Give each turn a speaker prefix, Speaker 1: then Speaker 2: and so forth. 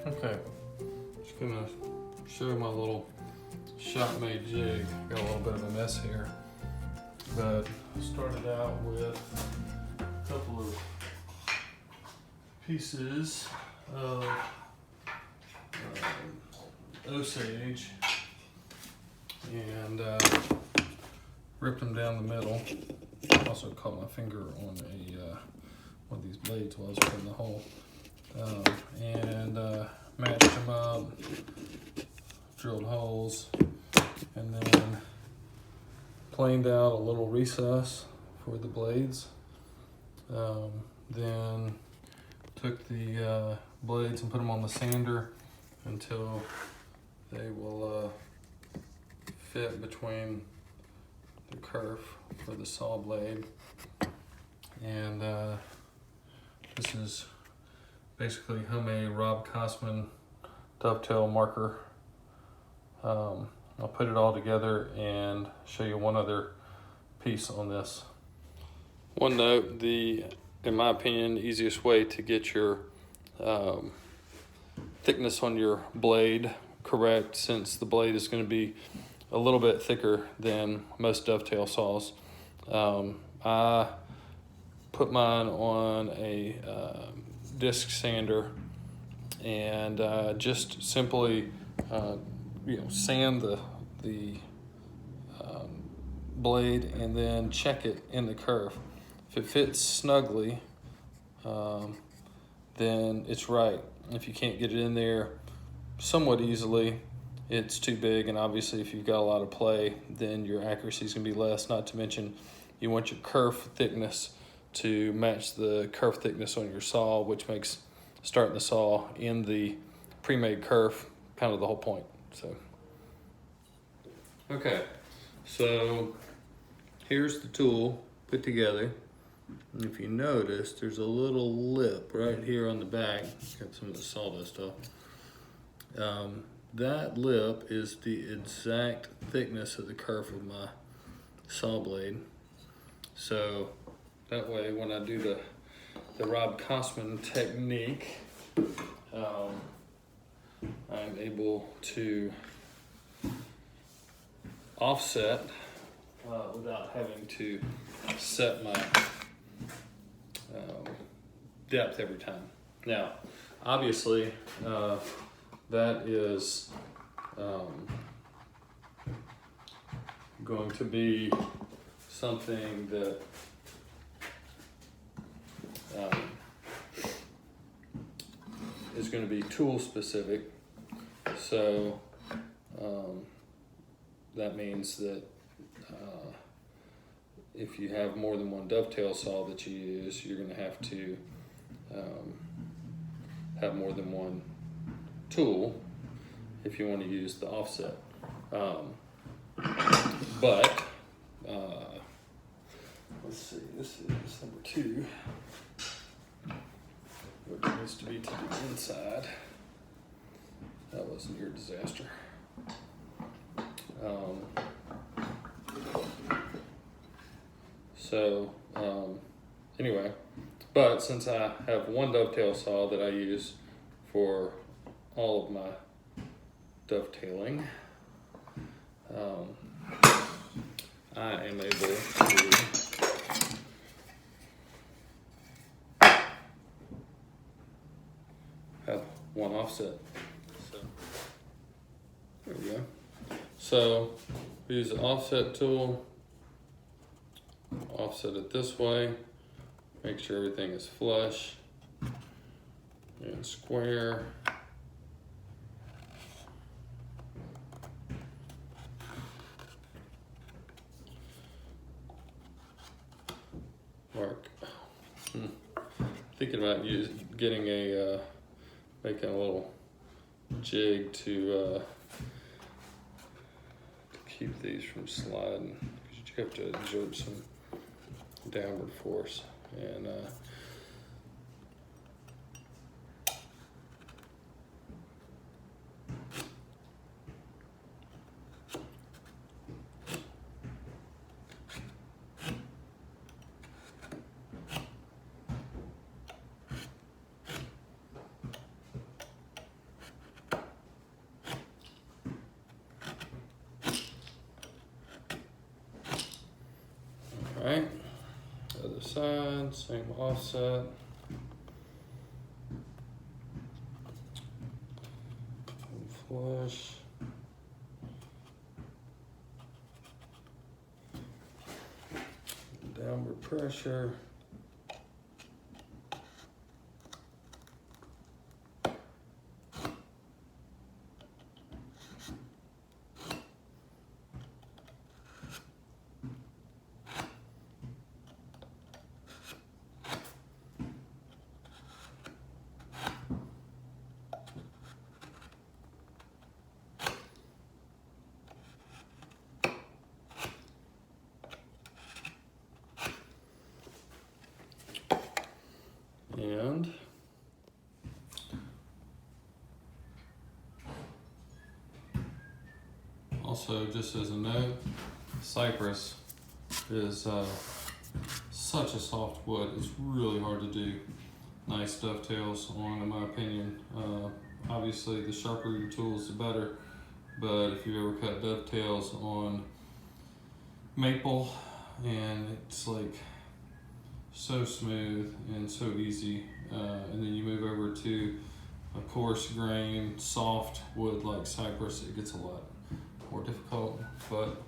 Speaker 1: Okay, just gonna show my little shop-made jig. Got a little bit of a mess here, but I started out with a couple of pieces of Osage and ripped them down the middle. Also caught my finger on a one of these blades while I was putting the hole. And matched them up, drilled holes, and then planed out a little recess for the blades. Then took the blades and put them on the sander until they will fit between the kerf for the saw blade. And this is basically homemade Rob Kosman dovetail marker. I'll put it all together and show you one other piece on this. One note, in my opinion, the easiest way to get your thickness on your blade correct, since the blade is going to be a little bit thicker than most dovetail saws. I put mine on a disc sander and just simply sand the blade and then check it in the kerf. If it fits snugly, then it's right. If you can't get it in there somewhat easily, it's too big, and obviously if you've got a lot of play, then your accuracy is going to be less. Not to mention, you want your kerf thickness to match the kerf thickness on your saw, which makes starting the saw in the pre-made kerf kind of the whole point. So, okay, so here's the tool put together. And if you notice, there's a little lip right here on the back. Got some of the sawdust off. That lip is the exact thickness of the kerf of my saw blade. So that way, when I do the Rob Kosman technique, I'm able to offset without having to set my depth every time. Now, obviously, that is going to be something that is going to be tool specific. So that means that if you have more than one dovetail saw that you use, you're going to have more than one tool if you want to use the offset. But let's see, this is number 2, which needs to be to the inside. That wasn't your disaster. Anyway, but since I have one dovetail saw that I use for all of my dovetailing, I am able to have one offset. So there we go. So we use the offset tool, offset it this way, make sure everything is flush and square. Mark. Thinking about making a little jig to keep these from sliding, because you have to exert some downward force. And side, same offset. Flush. Downward pressure. And also, just as a note, cypress is such a soft wood. It's really hard to do nice dovetails on, in my opinion. Obviously, the sharper your tools, the better. But if you ever cut dovetails on maple, and it's like so smooth and so easy, and then you move over to a coarse grain, soft wood like cypress, it gets a lot more difficult. But